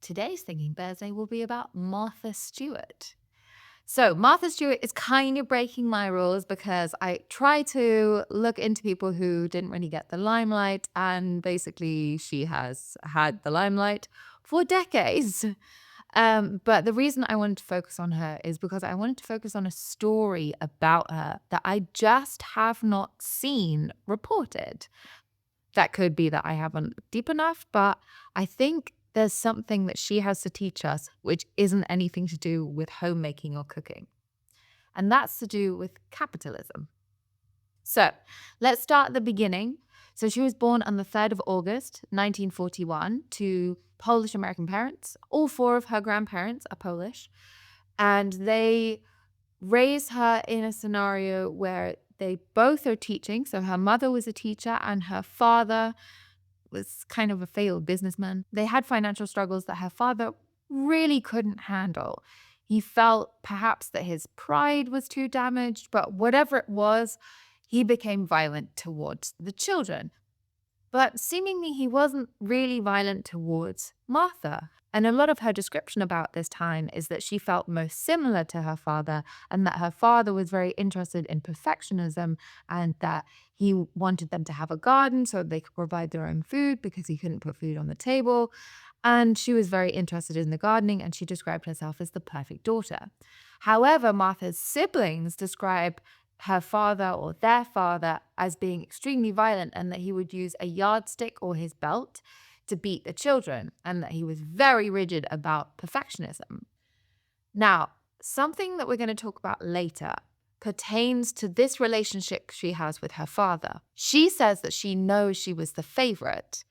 today's Thinking Thursday will be about Martha Stewart. So, Martha Stewart is kind of breaking my rules because I try to look into people who didn't really get the limelight, and basically, she has had the limelight for decades. But the reason I wanted to focus on her is because I wanted to focus on a story about her that I just have not seen reported. That could be that I haven't looked deep enough, but I think there's something that she has to teach us which isn't anything to do with homemaking or cooking. And that's to do with capitalism. So let's start at the beginning. So she was born on the 3rd of August, 1941, to Polish American parents. All four of her grandparents are Polish. And they raise her in a scenario where they both are teaching. So her mother was a teacher and her father was kind of a failed businessman. They had financial struggles that her father really couldn't handle. He felt perhaps that his pride was too damaged, but whatever it was, he became violent towards the children. But seemingly he wasn't really violent towards Martha. And a lot of her description about this time is that she felt most similar to her father, and that her father was very interested in perfectionism, and that he wanted them to have a garden so they could provide their own food because he couldn't put food on the table. And she was very interested in the gardening, and she described herself as the perfect daughter. However, Martha's siblings describe her father or their father as being extremely violent, and that he would use a yardstick or his belt to beat the children, and that he was very rigid about perfectionism. Now, something that we're going to talk about later pertains to this relationship she has with her father. She says that she knows she was the favorite,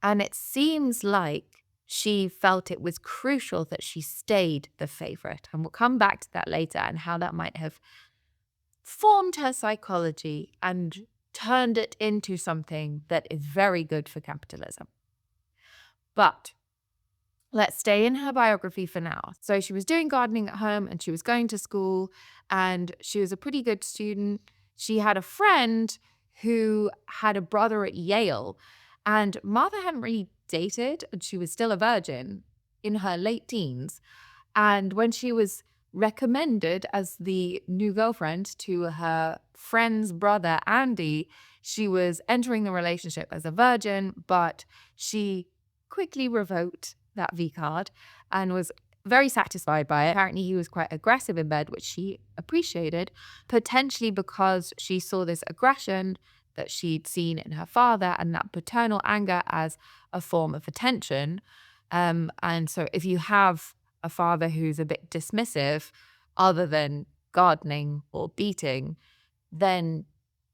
and it seems like she felt it was crucial that she stayed the favorite. And we'll come back to that later and how that might have formed her psychology and turned it into something that is very good for capitalism. But let's stay in her biography for now. So she was doing gardening at home and she was going to school and she was a pretty good student. She had a friend who had a brother at Yale, and Martha hadn't really dated and she was still a virgin in her late teens. And when she was recommended as the new girlfriend to her friend's brother, Andy, she was entering the relationship as a virgin, but she quickly revoked that V card and was very satisfied by it. Apparently, he was quite aggressive in bed, which she appreciated, potentially because she saw this aggression that she'd seen in her father and that paternal anger as a form of attention. And so if you have a father who's a bit dismissive, other than gardening or beating, then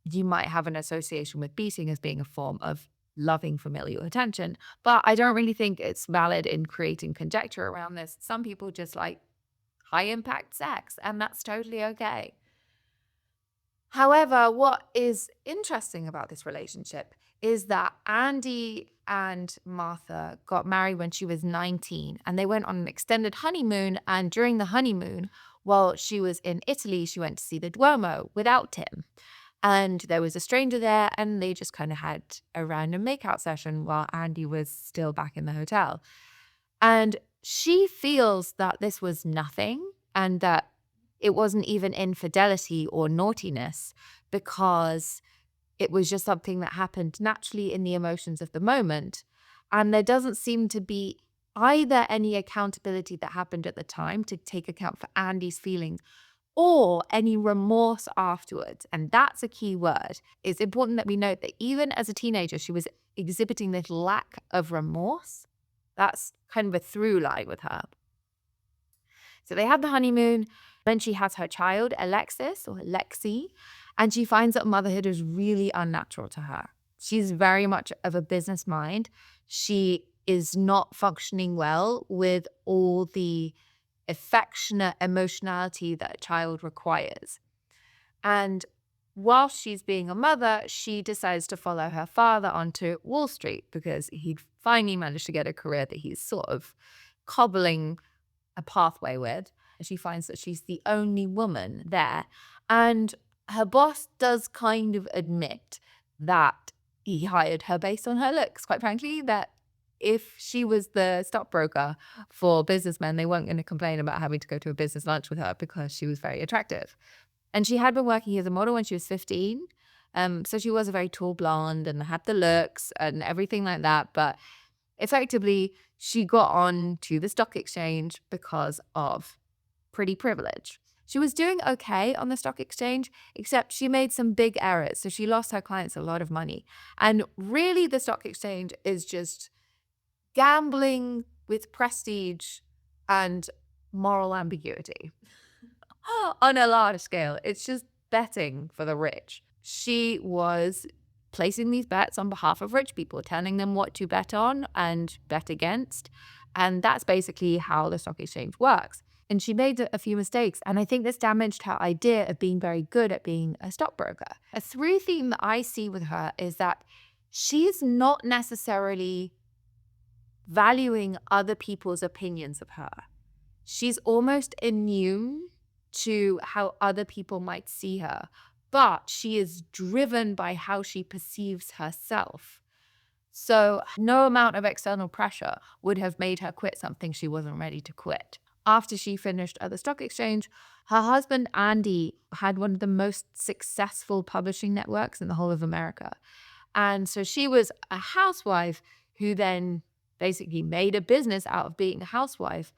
you might have an association with beating as being a form of loving familial attention. But I don't really think it's valid in creating conjecture around this. Some people just like high impact sex, and that's totally okay. However, what is interesting about this relationship is that Andy and Martha got married when she was 19, and they went on an extended honeymoon. And during the honeymoon, while she was in Italy, she went to see the Duomo without him. And there was a stranger there, and they just kind of had a random makeout session while Andy was still back in the hotel. And she feels that this was nothing and that it wasn't even infidelity or naughtiness, because it was just something that happened naturally in the emotions of the moment. And there doesn't seem to be either any accountability that happened at the time to take account for Andy's feelings or any remorse afterwards. And that's a key word. It's important that we note that even as a teenager, she was exhibiting this lack of remorse. That's kind of a through line with her. So they have the honeymoon. Then she has her child, Alexis or Lexi, and she finds that motherhood is really unnatural to her. She's very much of a business mind. She is not functioning well with all the affectionate emotionality that a child requires. And while she's being a mother, she decides to follow her father onto Wall Street because he'd finally managed to get a career that he's sort of cobbling a pathway with. And she finds that she's the only woman there. And her boss does kind of admit that he hired her based on her looks. Quite frankly, that if she was the stockbroker for businessmen, they weren't going to complain about having to go to a business lunch with her because she was very attractive. And she had been working as a model when she was 15. So she was a very tall blonde and had the looks and everything like that. But effectively, she got on to the stock exchange because of pretty privilege. She was doing okay on the stock exchange, except she made some big errors. So she lost her clients a lot of money. And really, the stock exchange is just gambling with prestige and moral ambiguity on a large scale. It's just betting for the rich. She was placing these bets on behalf of rich people, telling them what to bet on and bet against. And that's basically how the stock exchange works. And she made a few mistakes. And I think this damaged her idea of being very good at being a stockbroker. A through theme that I see with her is that she's not necessarily valuing other people's opinions of her. She's almost immune to how other people might see her, but she is driven by how she perceives herself. So no amount of external pressure would have made her quit something she wasn't ready to quit. After she finished at the stock exchange, her husband, Andy, had one of the most successful publishing networks in the whole of America. And so she was a housewife who then basically made a business out of being a housewife,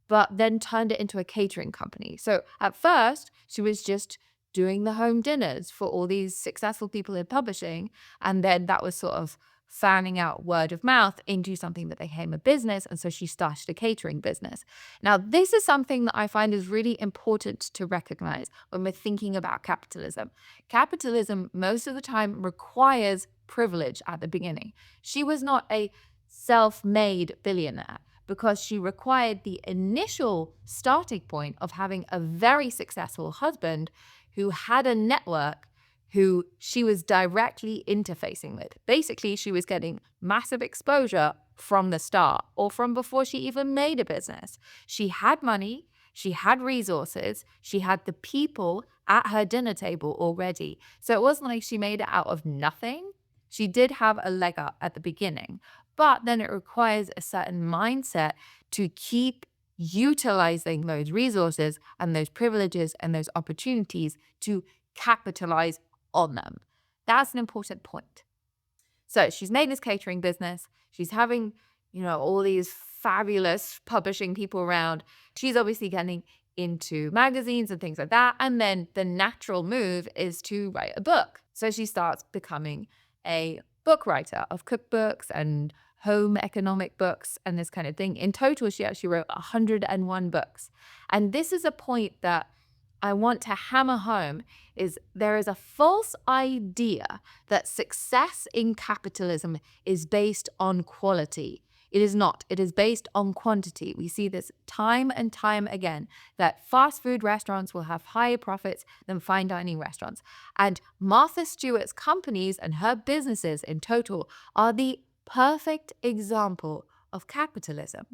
but then turned it into a catering company. So at first, she was just doing the home dinners for all these successful people in publishing. And then that was sort of fanning out word of mouth into something that became a business. And so she started a catering business. Now, this is something that I find is really important to recognize when we're thinking about capitalism. Capitalism, most of the time, requires privilege at the beginning. She was not a self-made billionaire because she required the initial starting point of having a very successful husband who had a network who she was directly interfacing with. Basically, she was getting massive exposure from the start or from before she even made a business. She had money, she had resources, she had the people at her dinner table already. So it wasn't like she made it out of nothing. She did have a leg up at the beginning, but then it requires a certain mindset to keep utilizing those resources and those privileges and those opportunities to capitalize on them. That's an important point. So she's made this catering business. She's having, all these fabulous publishing people around. She's obviously getting into magazines and things like that. And then the natural move is to write a book. So she starts becoming a book writer of cookbooks and home economic books and this kind of thing. In total, she actually wrote 101 books. And this is a point that I want to hammer home is there is a false idea that success in capitalism is based on quality. It is not. It is based on quantity. We see this time and time again, that fast food restaurants will have higher profits than fine dining restaurants. And Martha Stewart's companies and her businesses in total are the perfect example of capitalism.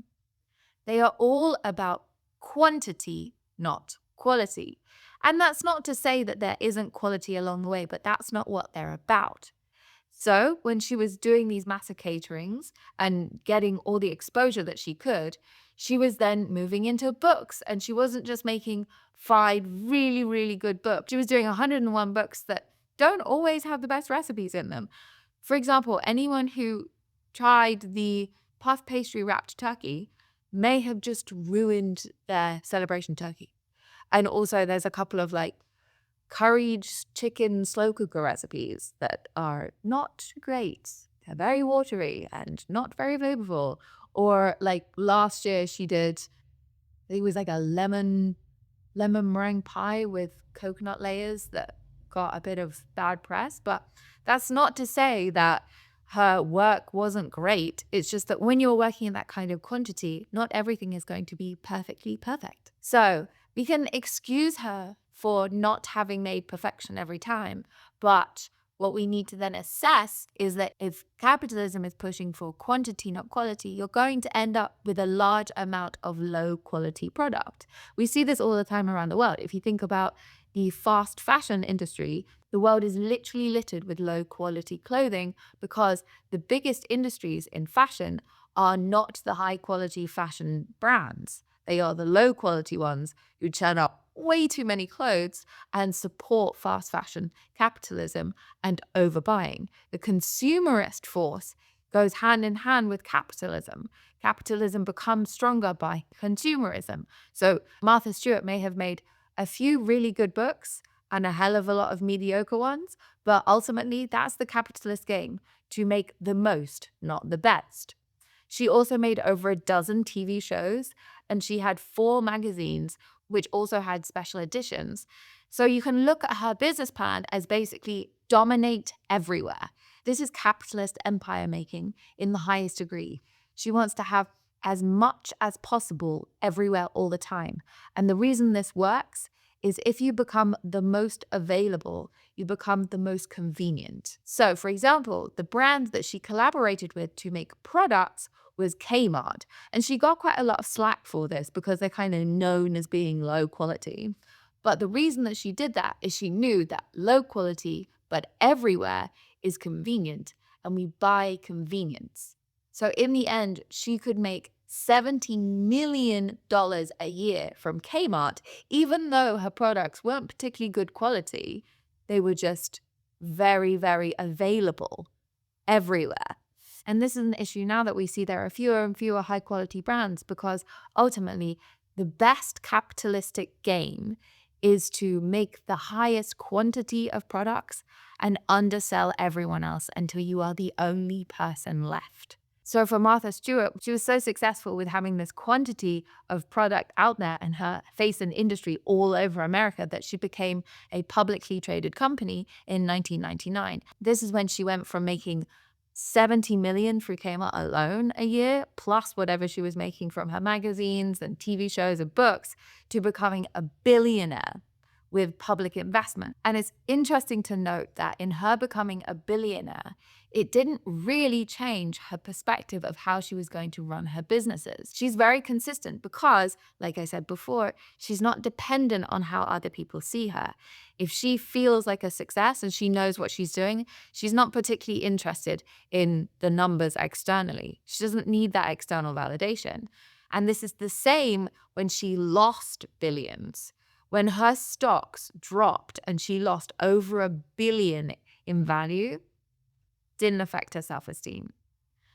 They are all about quantity, not quality. And that's not to say that there isn't quality along the way, but that's not what they're about. So when she was doing these massive caterings and getting all the exposure that she could, she was then moving into books. And she wasn't just making 5 really, really good books. She was doing 101 books that don't always have the best recipes in them. For example, anyone who tried the puff pastry wrapped turkey may have just ruined their celebration turkey. And also there's a couple of curried chicken slow cooker recipes that are not great. They're very watery and not very flavorful. Or last year she did, I think it was a lemon meringue pie with coconut layers that got a bit of bad press. But that's not to say that her work wasn't great. It's just that when you're working in that kind of quantity, not everything is going to be perfectly perfect. So we can excuse her for not having made perfection every time. But what we need to then assess is that if capitalism is pushing for quantity, not quality, you're going to end up with a large amount of low quality product. We see this all the time around the world. If you think about the fast fashion industry, the world is literally littered with low quality clothing because the biggest industries in fashion are not the high quality fashion brands. They are the low quality ones who churn out way too many clothes and support fast fashion, capitalism, and overbuying. The consumerist force goes hand in hand with capitalism. Capitalism becomes stronger by consumerism. So Martha Stewart may have made a few really good books and a hell of a lot of mediocre ones, but ultimately that's the capitalist game, to make the most, not the best. She also made over a dozen TV shows, and she had 4 magazines, which also had special editions. So you can look at her business plan as basically dominate everywhere. This is capitalist empire making in the highest degree. She wants to have as much as possible everywhere all the time. And the reason this works is if you become the most available, you become the most convenient. So, for example, the brand that she collaborated with to make products was Kmart. And she got quite a lot of slack for this because they're kind of known as being low quality. But the reason that she did that is she knew that low quality, but everywhere, is convenient, and we buy convenience. So in the end, she could make $70 million a year from Kmart, even though her products weren't particularly good quality. They were just very, very available everywhere. And this is an issue now that we see there are fewer and fewer high quality brands, because ultimately the best capitalistic game is to make the highest quantity of products and undersell everyone else until you are the only person left. So for Martha Stewart, she was so successful with having this quantity of product out there and her face in industry all over America that she became a publicly traded company in 1999. This is when she went from making 70 million through Kmart alone a year, plus whatever she was making from her magazines and TV shows and books, to becoming a billionaire with public investment. And it's interesting to note that in her becoming a billionaire, it didn't really change her perspective of how she was going to run her businesses. She's very consistent because, like I said before, she's not dependent on how other people see her. If she feels like a success and she knows what she's doing, she's not particularly interested in the numbers externally. She doesn't need that external validation. And this is the same when she lost billions. When her stocks dropped and she lost over $1 billion in value, didn't affect her self-esteem.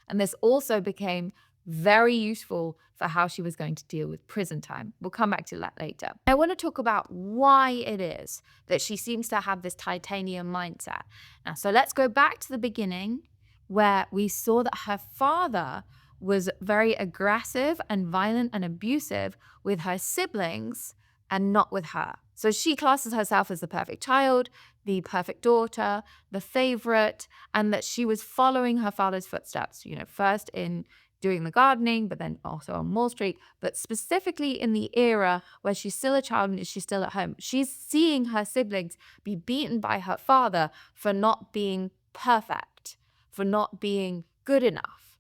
And this also became very useful for how she was going to deal with prison time. We'll come back to that later. I want to talk about why it is that she seems to have this titanium mindset. Now, so let's go back to the beginning where we saw that her father was very aggressive and violent and abusive with her siblings and not with her. So she classes herself as the perfect child, the perfect daughter, the favorite, and that she was following her father's footsteps, first in doing the gardening, but then also on Wall Street, but specifically in the era where she's still a child and she's still at home. She's seeing her siblings be beaten by her father for not being perfect, for not being good enough.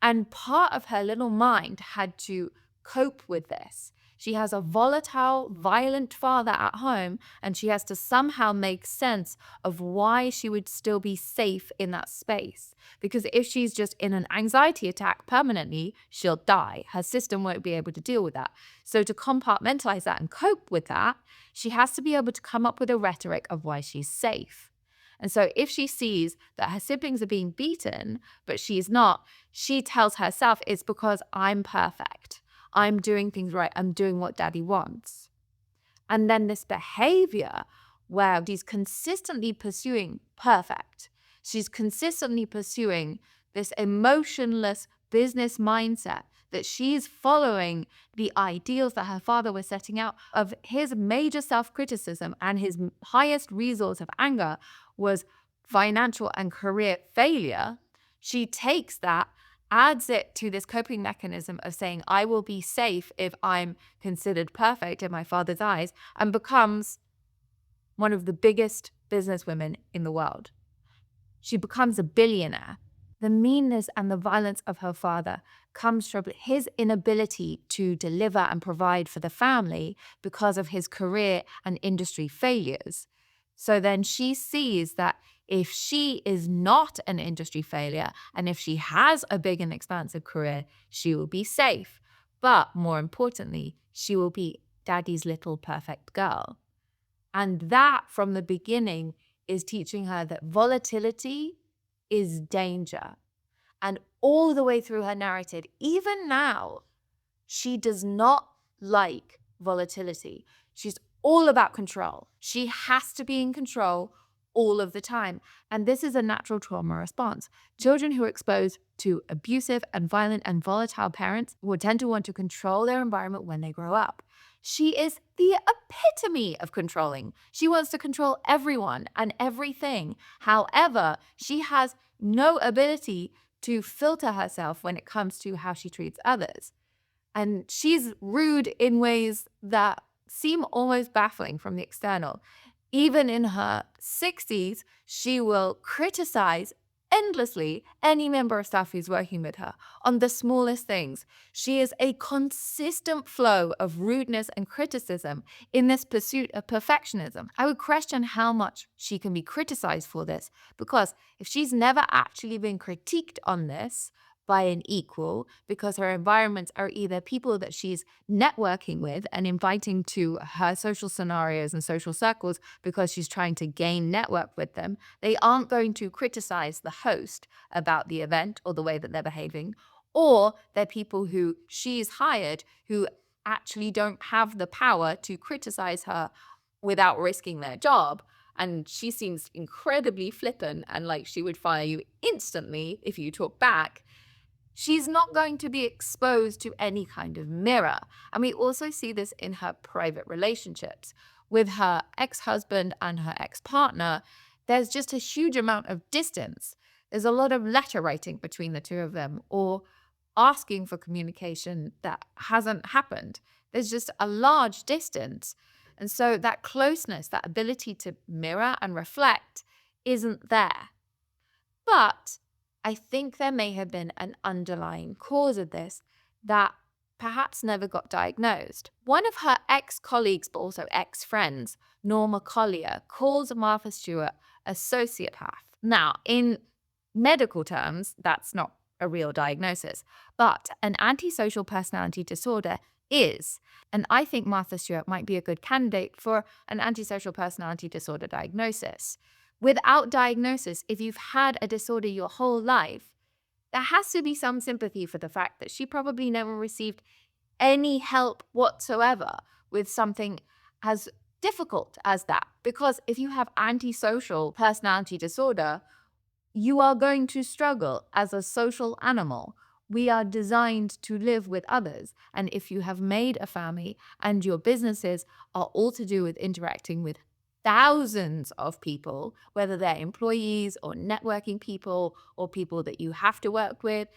And part of her little mind had to cope with this. She has a volatile, violent father at home, and she has to somehow make sense of why she would still be safe in that space. Because if she's just in an anxiety attack permanently, she'll die. Her system won't be able to deal with that. So to compartmentalize that and cope with that, she has to be able to come up with a rhetoric of why she's safe. And so if she sees that her siblings are being beaten, but she's not, she tells herself it's because I'm perfect. I'm doing things right. I'm doing what daddy wants. And then this behavior where she's consistently pursuing perfect. She's consistently pursuing this emotionless business mindset that she's following the ideals that her father was setting out of. His major self-criticism and his highest resource of anger was financial and career failure. She takes that, adds it to this coping mechanism of saying, I will be safe if I'm considered perfect in my father's eyes, and becomes one of the biggest businesswomen in the world. She becomes a billionaire. The meanness and the violence of her father comes from his inability to deliver and provide for the family because of his career and industry failures. So then she sees that if she is not an industry failure and if she has a big and expansive career, she will be safe. But more importantly, she will be daddy's little perfect girl. And that from the beginning is teaching her that volatility is danger. And all the way through her narrative, even now, she does not like volatility. She's all about control. She has to be in control all of the time. And this is a natural trauma response. Children who are exposed to abusive and violent and volatile parents will tend to want to control their environment when they grow up. She is the epitome of controlling. She wants to control everyone and everything. However, she has no ability to filter herself when it comes to how she treats others. And she's rude in ways that seem almost baffling from the external. Even in her 60s, she will criticize endlessly any member of staff who's working with her on the smallest things. She is a consistent flow of rudeness and criticism in this pursuit of perfectionism. I would question how much she can be criticized for this, because if she's never actually been critiqued on this by an equal, because her environments are either people that she's networking with and inviting to her social scenarios and social circles because she's trying to gain network with them, they aren't going to criticize the host about the event or the way that they're behaving. Or they're people who she's hired who actually don't have the power to criticize her without risking their job. And she seems incredibly flippant and like she would fire you instantly if you talk back. She's not going to be exposed to any kind of mirror. And we also see this in her private relationships. With her ex-husband and her ex-partner, there's just a huge amount of distance. There's a lot of letter writing between the two of them, or asking for communication that hasn't happened. There's just a large distance. And so that closeness, that ability to mirror and reflect isn't there. But I think there may have been an underlying cause of this that perhaps never got diagnosed. One of her ex-colleagues, but also ex-friends, Norma Collier, calls Martha Stewart a sociopath. Now, in medical terms, that's not a real diagnosis, but an antisocial personality disorder is. And I think Martha Stewart might be a good candidate for an antisocial personality disorder diagnosis. Without diagnosis, if you've had a disorder your whole life, there has to be some sympathy for the fact that she probably never received any help whatsoever with something as difficult as that. Because if you have antisocial personality disorder, you are going to struggle as a social animal. We are designed to live with others. And if you have made a family and your businesses are all to do with interacting with thousands of people, whether they're employees or networking people or people that you have to work with,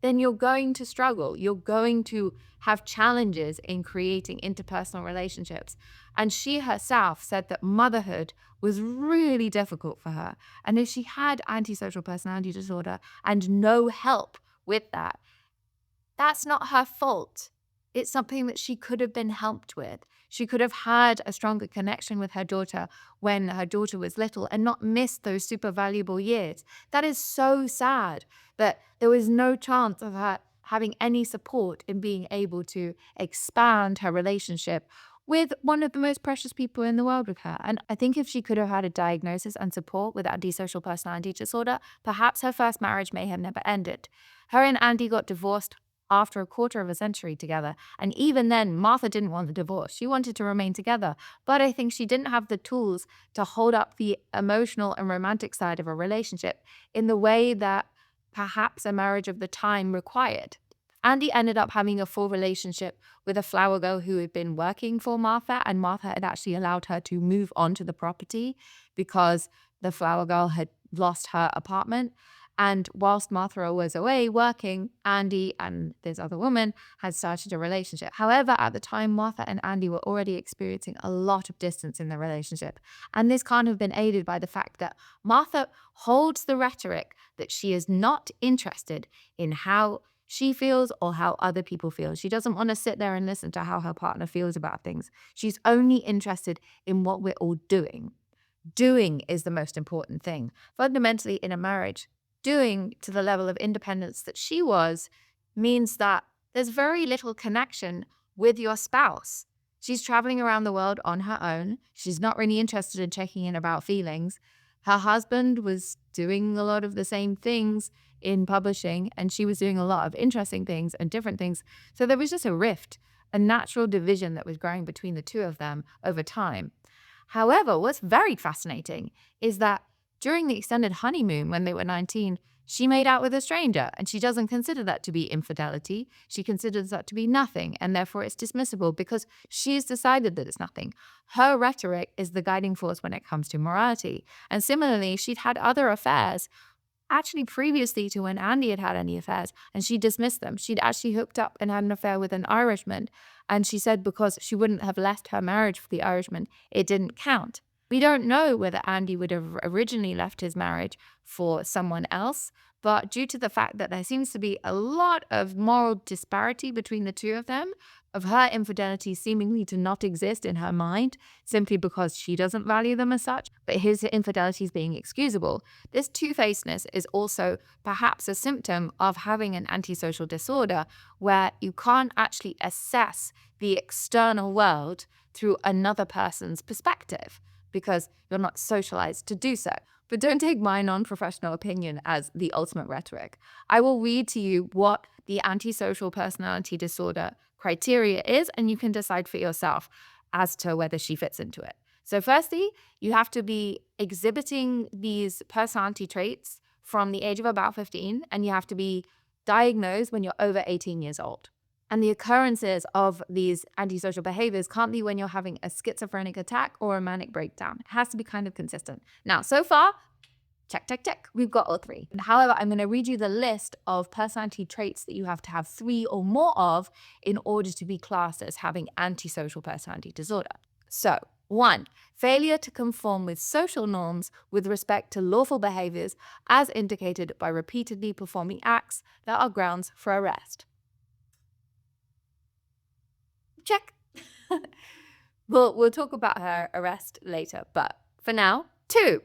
then you're going to struggle. You're going to have challenges in creating interpersonal relationships. And she herself said that motherhood was really difficult for her. And if she had antisocial personality disorder and no help with that, that's not her fault. It's something that she could have been helped with. She could have had a stronger connection with her daughter when her daughter was little and not missed those super valuable years. That is so sad that there was no chance of her having any support in being able to expand her relationship with one of the most precious people in the world with her. And I think if she could have had a diagnosis and support with antisocial personality disorder, perhaps her first marriage may have never ended. Her and Andy got divorced after a quarter of a century together. And even then, Martha didn't want the divorce. She wanted to remain together. But I think she didn't have the tools to hold up the emotional and romantic side of a relationship in the way that perhaps a marriage of the time required. Andy ended up having a full relationship with a flower girl who had been working for Martha, and Martha had actually allowed her to move onto the property because the flower girl had lost her apartment. And whilst Martha was away working, Andy and this other woman had started a relationship. However, at the time, Martha and Andy were already experiencing a lot of distance in their relationship. And this can't have been aided by the fact that Martha holds the rhetoric that she is not interested in how she feels or how other people feel. She doesn't want to sit there and listen to how her partner feels about things. She's only interested in what we're all doing. Doing is the most important thing. Fundamentally, in a marriage, doing to the level of independence that she was means that there's very little connection with your spouse. She's traveling around the world on her own. She's not really interested in checking in about feelings. Her husband was doing a lot of the same things in publishing, and she was doing a lot of interesting things and different things. So there was just a rift, a natural division that was growing between the two of them over time. However, what's very fascinating is that during the extended honeymoon when they were 19, she made out with a stranger, and she doesn't consider that to be infidelity. She considers that to be nothing, and therefore it's dismissible because she's decided that it's nothing. Her rhetoric is the guiding force when it comes to morality. And similarly, she'd had other affairs actually previously to when Andy had had any affairs, and she dismissed them. She'd actually hooked up and had an affair with an Irishman, and she said because she wouldn't have left her marriage for the Irishman, it didn't count. We don't know whether Andy would have originally left his marriage for someone else, but due to the fact that there seems to be a lot of moral disparity between the two of them, of her infidelity seemingly to not exist in her mind simply because she doesn't value them as such, but his infidelity is being excusable. This two-facedness is also perhaps a symptom of having an antisocial disorder where you can't actually assess the external world through another person's perspective because you're not socialized to do so. But don't take my non-professional opinion as the ultimate rhetoric. I will read to you what the antisocial personality disorder criteria is, and you can decide for yourself as to whether she fits into it. So firstly, you have to be exhibiting these personality traits from the age of about 15, and you have to be diagnosed when you're over 18 years old. And the occurrences of these antisocial behaviors can't be when you're having a schizophrenic attack or a manic breakdown. It has to be kind of consistent. Now, so far, check, check, check. We've got all three. However, I'm going to read you the list of personality traits that you have to have 3 or more of in order to be classed as having antisocial personality disorder. So, 1, failure to conform with social norms with respect to lawful behaviors as indicated by repeatedly performing acts that are grounds for arrest. Check. We'll talk about her arrest later, but for now, 2,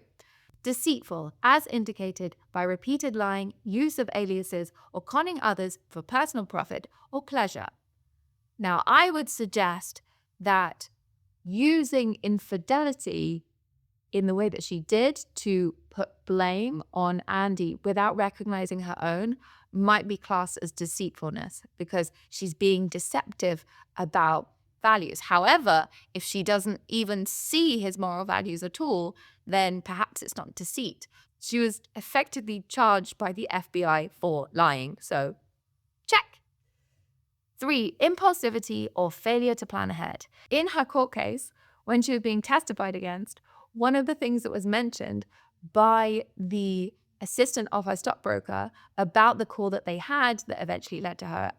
deceitful, as indicated by repeated lying, use of aliases, or conning others for personal profit or pleasure. Now, I would suggest that using infidelity in the way that she did to put blame on Andy without recognizing her own might be classed as deceitfulness because she's being deceptive about values. However, if she doesn't even see his moral values at all, then perhaps it's not deceit. She was effectively charged by the FBI for lying. So, check. 3, impulsivity or failure to plan ahead. In her court case, when she was being testified against, one of the things that was mentioned by the assistant of her stockbroker about the call that they had that eventually led to her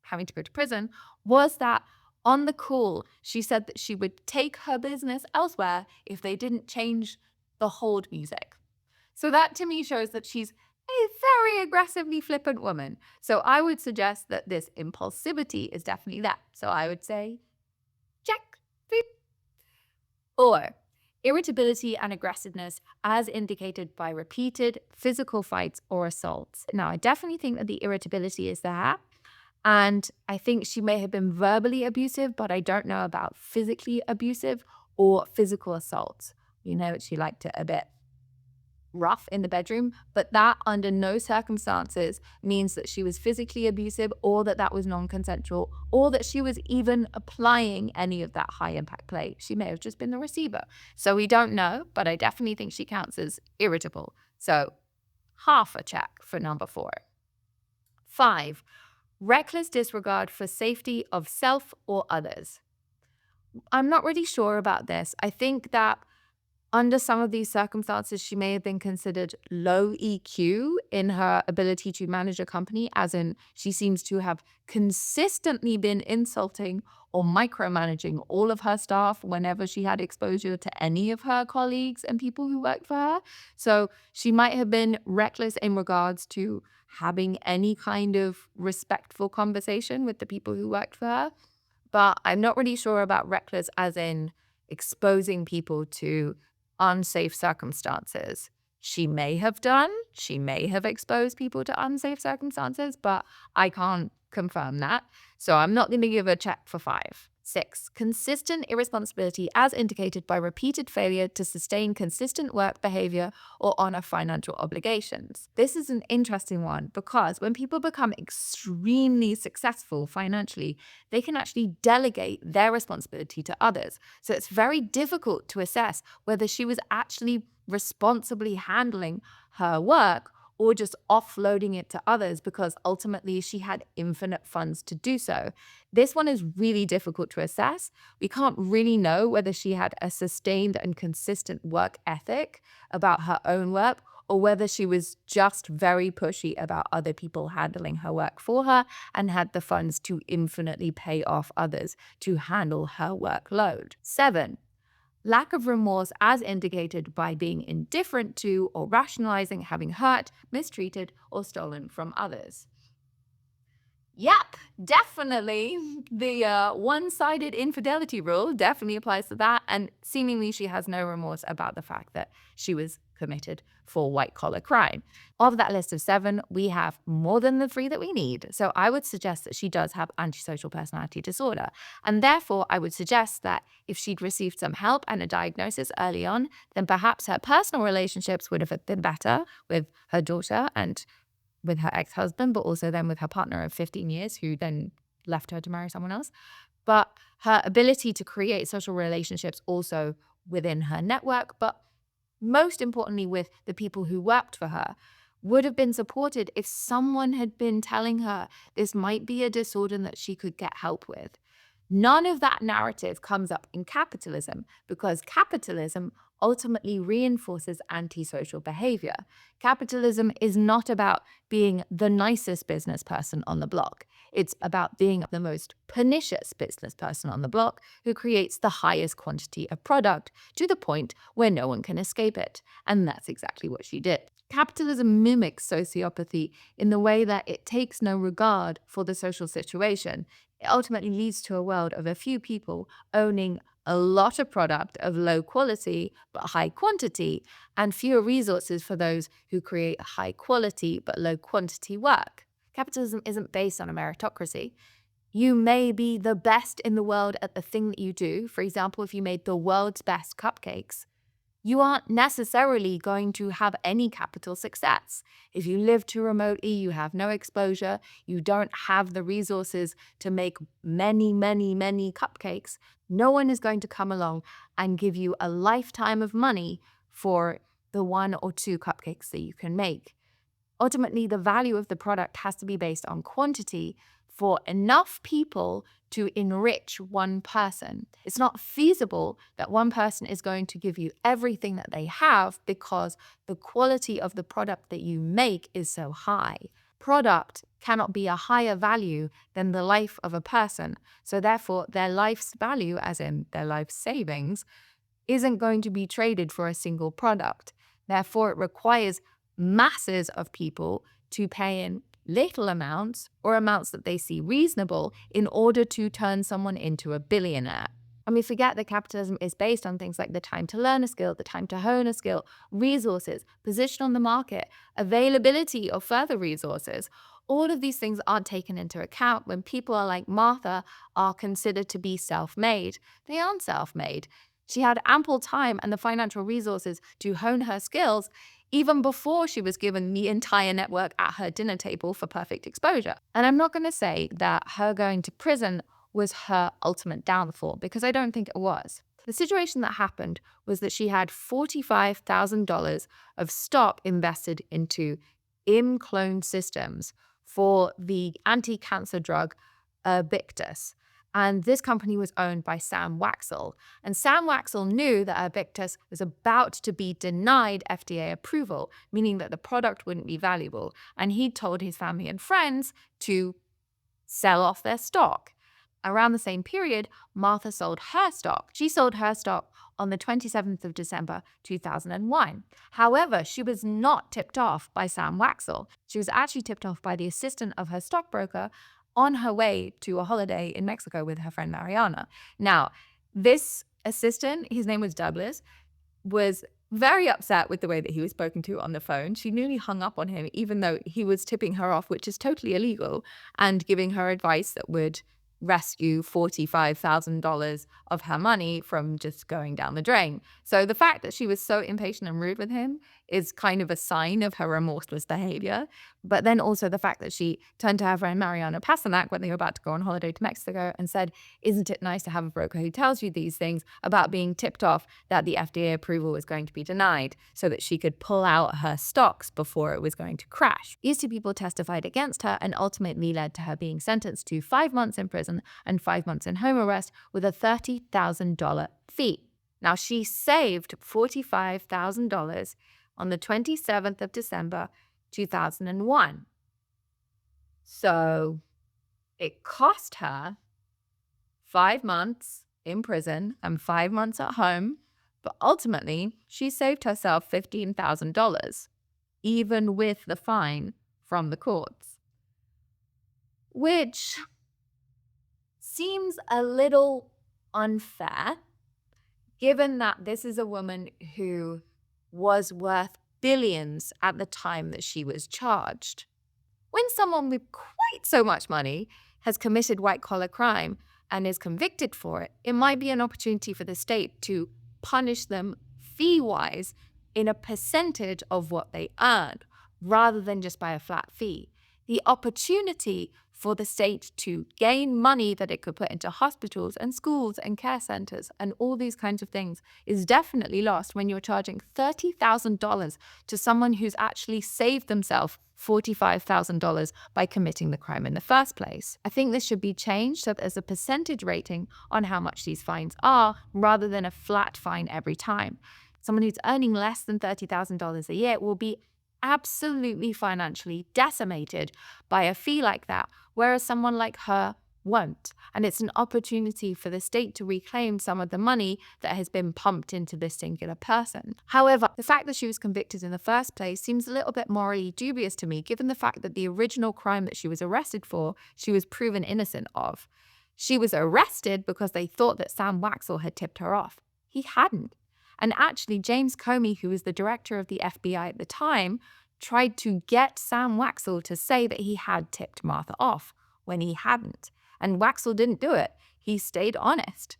having to go to prison was that on the call, she said that she would take her business elsewhere if they didn't change the hold music. So that to me shows that she's a very aggressively flippant woman. So I would suggest that this impulsivity is definitely that. So I would say, check. Beep. Or irritability and aggressiveness as indicated by repeated physical fights or assaults. Now, I definitely think that the irritability is there. And I think she may have been verbally abusive, but I don't know about physically abusive or physical assaults. You know, she liked it a bit rough in the bedroom, but that under no circumstances means that she was physically abusive or that that was non-consensual or that she was even applying any of that high impact play. She may have just been the receiver. So we don't know, but I definitely think she counts as irritable. So half a check for number 4. 5, reckless disregard for safety of self or others. I'm not really sure about this. I think that Under some of these circumstances, she may have been considered low EQ in her ability to manage a company, as in she seems to have consistently been insulting or micromanaging all of her staff whenever she had exposure to any of her colleagues and people who worked for her. So she might have been reckless in regards to having any kind of respectful conversation with the people who worked for her. But I'm not really sure about reckless as in exposing people to unsafe circumstances. She may have done, she may have exposed people to unsafe circumstances, but I can't confirm that. So I'm not going to give a check for 5. 6. Consistent irresponsibility as indicated by repeated failure to sustain consistent work behavior or honor financial obligations. This is an interesting one because when people become extremely successful financially, they can actually delegate their responsibility to others. So it's very difficult to assess whether she was actually responsibly handling her work or just offloading it to others because ultimately she had infinite funds to do so. This one is really difficult to assess. We can't really know whether she had a sustained and consistent work ethic about her own work or whether she was just very pushy about other people handling her work for her and had the funds to infinitely pay off others to handle her workload. 7. Lack of remorse as indicated by being indifferent to or rationalizing having hurt, mistreated, or stolen from others. Yep, definitely. The one-sided infidelity rule definitely applies to that. And seemingly she has no remorse about the fact that she was committed for white-collar crime. Of that list of 7, we have more than the 3 that we need. So I would suggest that she does have antisocial personality disorder. And therefore, I would suggest that if she'd received some help and a diagnosis early on, then perhaps her personal relationships would have been better with her daughter and with her ex-husband, but also then with her partner of 15 years who then left her to marry someone else. But her ability to create social relationships also within her network, but most importantly with the people who worked for her, would have been supported if someone had been telling her this might be a disorder that she could get help with. None of that narrative comes up in capitalism because capitalism ultimately reinforces antisocial behavior. Capitalism is not about being the nicest business person on the block. It's about being the most pernicious business person on the block who creates the highest quantity of product to the point where no one can escape it. And that's exactly what she did. Capitalism mimics sociopathy in the way that it takes no regard for the social situation. It ultimately leads to a world of a few people owning a lot of product of low quality but high quantity, and fewer resources for those who create high quality but low quantity work. Capitalism isn't based on a meritocracy. You may be the best in the world at the thing that you do. For example, if you made the world's best cupcakes, you aren't necessarily going to have any capital success. If you live too remotely, you have no exposure, you don't have the resources to make many, many, many cupcakes, no one is going to come along and give you a lifetime of money for the 1 or 2 cupcakes that you can make. Ultimately, the value of the product has to be based on quantity for enough people to enrich one person. It's not feasible that one person is going to give you everything that they have because the quality of the product that you make is so high. Product cannot be a higher value than the life of a person. So therefore, their life's value, as in their life savings, isn't going to be traded for a single product. Therefore, it requires masses of people to pay in little amounts or amounts that they see reasonable in order to turn someone into a billionaire. And we forget that capitalism is based on things like the time to learn a skill, the time to hone a skill, resources, position on the market, availability of further resources. All of these things aren't taken into account when people are like Martha are considered to be self-made. They aren't self-made. She had ample time and the financial resources to hone her skills even before she was given the entire network at her dinner table for perfect exposure. And I'm not going to say that her going to prison was her ultimate downfall, because I don't think it was. The situation that happened was that she had $45,000 of stock invested into clone systems for the anti-cancer drug Victus. And this company was owned by Sam Waxel. And Sam Waxel knew that Invictus was about to be denied FDA approval, meaning that the product wouldn't be valuable. And he told his family and friends to sell off their stock. Around the same period, Martha sold her stock. She sold her stock on the 27th of December, 2001. However, she was not tipped off by Sam Waxel. She was actually tipped off by the assistant of her stockbroker on her way to a holiday in Mexico with her friend Mariana. Now, this assistant, his name was Douglas, was very upset with the way that he was spoken to on the phone. She nearly hung up on him, even though he was tipping her off, which is totally illegal, and giving her advice that would rescue $45,000 of her money from just going down the drain. So the fact that she was so impatient and rude with him is kind of a sign of her remorseless behavior. But then also the fact that she turned to her friend Mariana Pasternak when they were about to go on holiday to Mexico and said, "Isn't it nice to have a broker who tells you these things about being tipped off that the FDA approval was going to be denied so that she could pull out her stocks before it was going to crash?" These two people testified against her and ultimately led to her being sentenced to 5 months in prison and 5 months in home arrest with a $30,000 fee. Now, she saved $45,000 on the 27th of December, 2001. So it cost her 5 months in prison and 5 months at home, but ultimately she saved herself $15,000, even with the fine from the courts, which seems a little unfair, given that this is a woman who was worth billions at the time that she was charged. When someone with quite so much money has committed white-collar crime and is convicted for it, it might be an opportunity for the state to punish them fee-wise in a percentage of what they earned, rather than just by a flat fee. The opportunity for the state to gain money that it could put into hospitals and schools and care centers and all these kinds of things is definitely lost when you're charging $30,000 to someone who's actually saved themselves $45,000 by committing the crime in the first place. I think this should be changed so that there's a percentage rating on how much these fines are, rather than a flat fine every time. Someone who's earning less than $30,000 a year will be absolutely financially decimated by a fee like that, whereas someone like her won't. And it's an opportunity for the state to reclaim some of the money that has been pumped into this singular person. However, the fact that she was convicted in the first place seems a little bit morally dubious to me, given the fact that the original crime that she was arrested for, she was proven innocent of. She was arrested because they thought that Sam Waxel had tipped her off. He hadn't. And actually, James Comey, who was the director of the FBI at the time, tried to get Sam Waxel to say that he had tipped Martha off when he hadn't. And Waxel didn't do it. He stayed honest.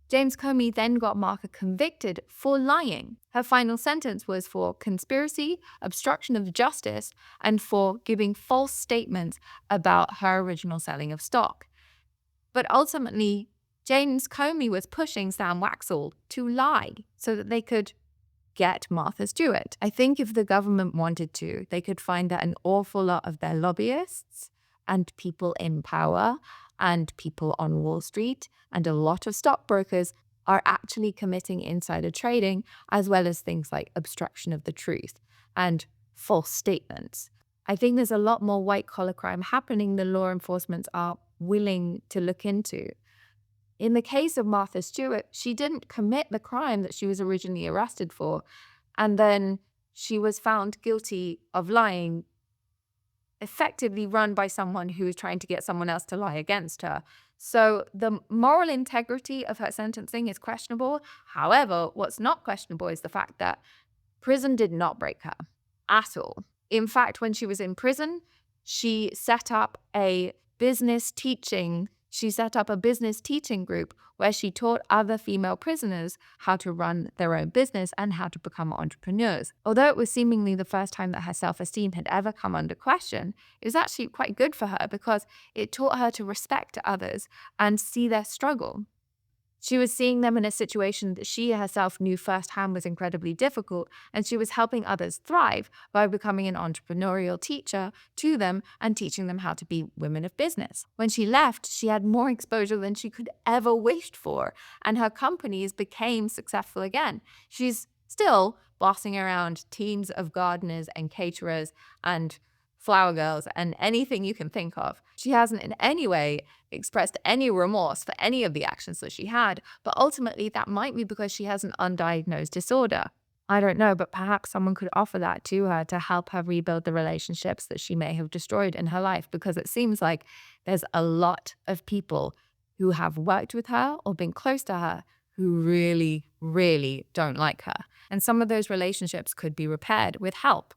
James Comey then got Martha convicted for lying. Her final sentence was for conspiracy, obstruction of justice, and for giving false statements about her original selling of stock. But ultimately, James Comey was pushing Sam Waxel to lie so that they could get Martha Stewart. I think if the government wanted to, they could find that an awful lot of their lobbyists and people in power and people on Wall Street and a lot of stockbrokers are actually committing insider trading, as well as things like obstruction of the truth and false statements. I think there's a lot more white-collar crime happening than law enforcement are willing to look into. In the case of Martha Stewart, she didn't commit the crime that she was originally arrested for, and then she was found guilty of lying, effectively run by someone who was trying to get someone else to lie against her. So the moral integrity of her sentencing is questionable. However, what's not questionable is the fact that prison did not break her at all. In fact, when she was in prison, she set up a business teaching group where she taught other female prisoners how to run their own business and how to become entrepreneurs. Although it was seemingly the first time that her self-esteem had ever come under question, it was actually quite good for her because it taught her to respect others and see their struggle. She was seeing them in a situation that she herself knew firsthand was incredibly difficult, and she was helping others thrive by becoming an entrepreneurial teacher to them and teaching them how to be women of business. When she left, she had more exposure than she could ever wished for, and her companies became successful again. She's still bossing around teams of gardeners and caterers and flower girls and anything you can think of. She hasn't in any way expressed any remorse for any of the actions that she had, but ultimately that might be because she has an undiagnosed disorder. I don't know, but perhaps someone could offer that to her to help her rebuild the relationships that she may have destroyed in her life, because it seems like there's a lot of people who have worked with her or been close to her who really, really don't like her. And some of those relationships could be repaired with help.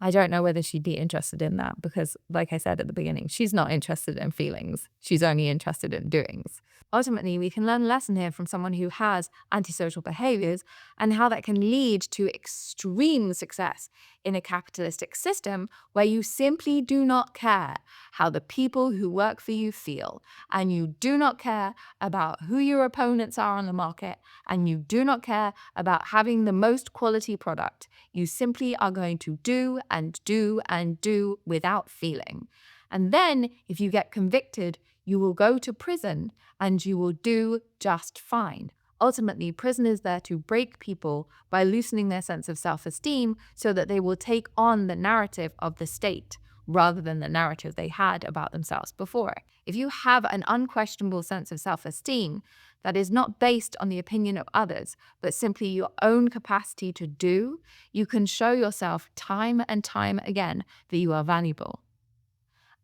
I don't know whether she'd be interested in that because, like I said at the beginning, she's not interested in feelings. She's only interested in doings. Ultimately, we can learn a lesson here from someone who has antisocial behaviors and how that can lead to extreme success in a capitalistic system where you simply do not care how the people who work for you feel, and you do not care about who your opponents are on the market, and you do not care about having the most quality product. You simply are going to do and do and do without feeling. And then if you get convicted, you will go to prison and you will do just fine. Ultimately, prison is there to break people by loosening their sense of self-esteem so that they will take on the narrative of the state rather than the narrative they had about themselves before. If you have an unquestionable sense of self-esteem that is not based on the opinion of others, but simply your own capacity to do, you can show yourself time and time again that you are valuable.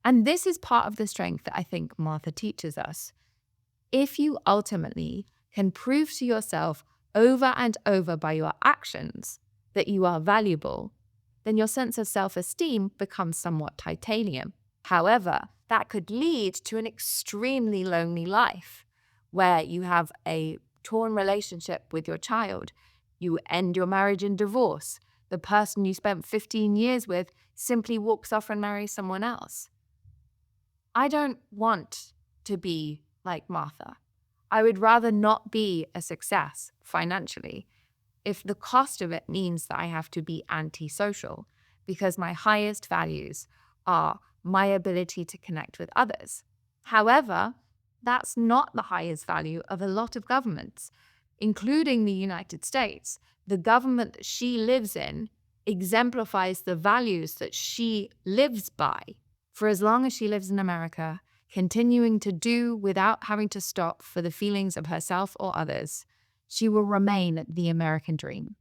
And this is part of the strength that I think Martha teaches us. If you ultimately can prove to yourself over and over by your actions that you are valuable, then your sense of self-esteem becomes somewhat titanium. However, that could lead to an extremely lonely life where you have a torn relationship with your child. You end your marriage in divorce. The person you spent 15 years with simply walks off and marries someone else. I don't want to be like Martha. I would rather not be a success financially if the cost of it means that I have to be antisocial, because my highest values are my ability to connect with others. However, that's not the highest value of a lot of governments, including the United States. The government that she lives in exemplifies the values that she lives by. For as long as she lives in America, continuing to do without having to stop for the feelings of herself or others, she will remain the American dream.